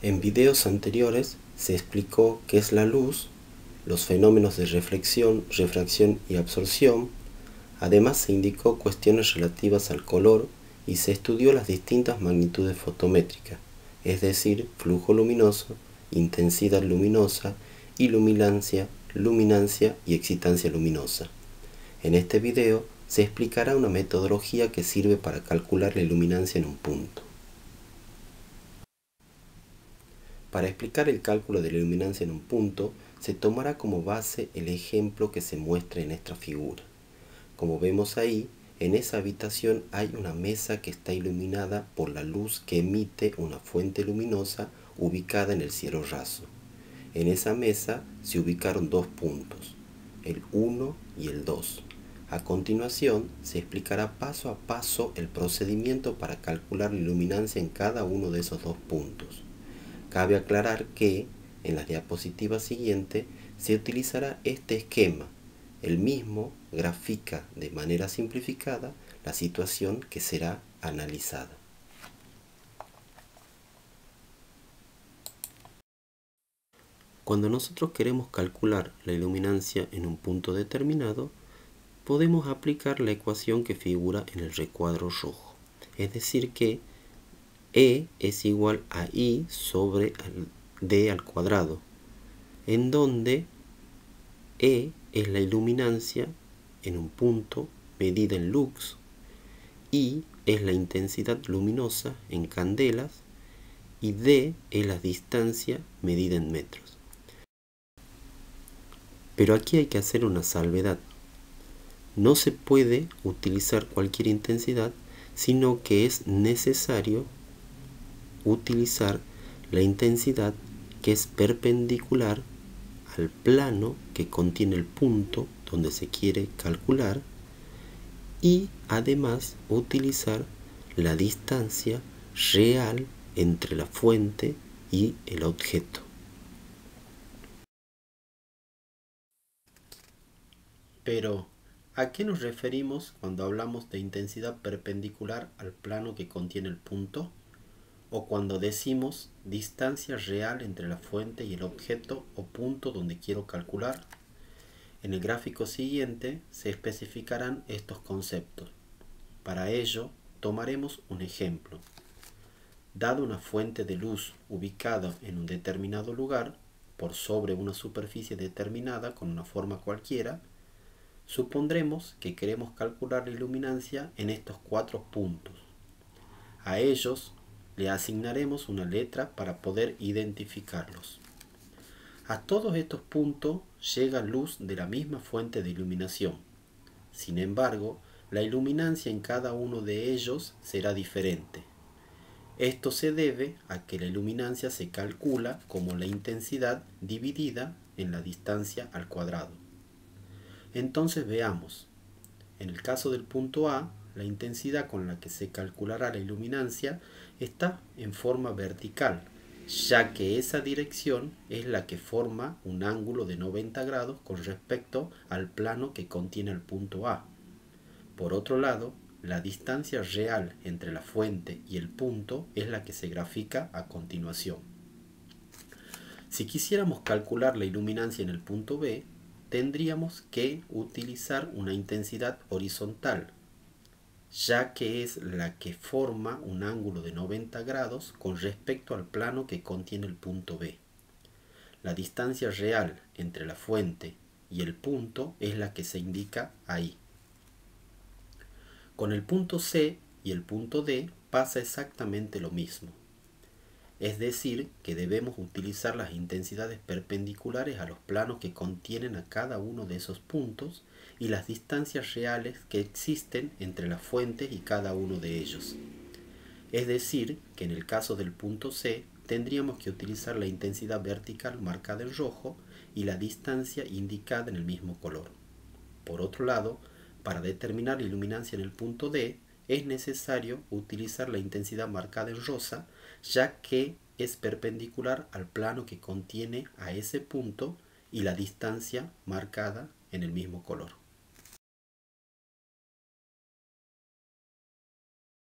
En videos anteriores se explicó qué es la luz, los fenómenos de reflexión, refracción y absorción. Además se indicó cuestiones relativas al color y se estudió las distintas magnitudes fotométricas, es decir, flujo luminoso, intensidad luminosa, iluminancia, luminancia y excitancia luminosa. En este video se explicará una metodología que sirve para calcular la iluminancia en un punto. Para explicar el cálculo de la iluminancia en un punto, se tomará como base el ejemplo que se muestra en esta figura. Como vemos ahí, en esa habitación hay una mesa que está iluminada por la luz que emite una fuente luminosa ubicada en el cielo raso. En esa mesa se ubicaron dos puntos, el 1 y el 2. A continuación, se explicará paso a paso el procedimiento para calcular la iluminancia en cada uno de esos dos puntos. Cabe aclarar que, en la diapositiva siguiente, se utilizará este esquema. El mismo grafica de manera simplificada la situación que será analizada. Cuando nosotros queremos calcular la iluminancia en un punto determinado, podemos aplicar la ecuación que figura en el recuadro rojo. Es decir que E es igual a I sobre D al cuadrado, en donde E es la iluminancia en un punto medida en lux, I es la intensidad luminosa en candelas y D es la distancia medida en metros. Pero aquí hay que hacer una salvedad. No se puede utilizar cualquier intensidad, sino que es necesario utilizar la intensidad que es perpendicular al plano que contiene el punto donde se quiere calcular y además utilizar la distancia real entre la fuente y el objeto. Pero, ¿a qué nos referimos cuando hablamos de intensidad perpendicular al plano que contiene el punto? O cuando decimos distancia real entre la fuente y el objeto o punto donde quiero calcular. En el gráfico siguiente se especificarán estos conceptos. Para ello, tomaremos un ejemplo. Dado una fuente de luz ubicada en un determinado lugar, por sobre una superficie determinada con una forma cualquiera, supondremos que queremos calcular la iluminancia en estos cuatro puntos. A ellos le asignaremos una letra para poder identificarlos. A todos estos puntos llega luz de la misma fuente de iluminación. Sin embargo, la iluminancia en cada uno de ellos será diferente. Esto se debe a que la iluminancia se calcula como la intensidad dividida en la distancia al cuadrado. Entonces veamos. En el caso del punto A, la intensidad con la que se calculará la iluminancia está en forma vertical, ya que esa dirección es la que forma un ángulo de 90 grados con respecto al plano que contiene el punto A. Por otro lado, la distancia real entre la fuente y el punto es la que se grafica a continuación. Si quisiéramos calcular la iluminancia en el punto B, tendríamos que utilizar una intensidad horizontal, ya que es la que forma un ángulo de 90 grados con respecto al plano que contiene el punto B. La distancia real entre la fuente y el punto es la que se indica ahí. Con el punto C y el punto D pasa exactamente lo mismo. Es decir, que debemos utilizar las intensidades perpendiculares a los planos que contienen a cada uno de esos puntos y las distancias reales que existen entre las fuentes y cada uno de ellos. Es decir, que en el caso del punto C tendríamos que utilizar la intensidad vertical marcada en rojo y la distancia indicada en el mismo color. Por otro lado, para determinar la iluminancia en el punto D, es necesario utilizar la intensidad marcada en rosa, ya que es perpendicular al plano que contiene a ese punto y la distancia marcada en el mismo color.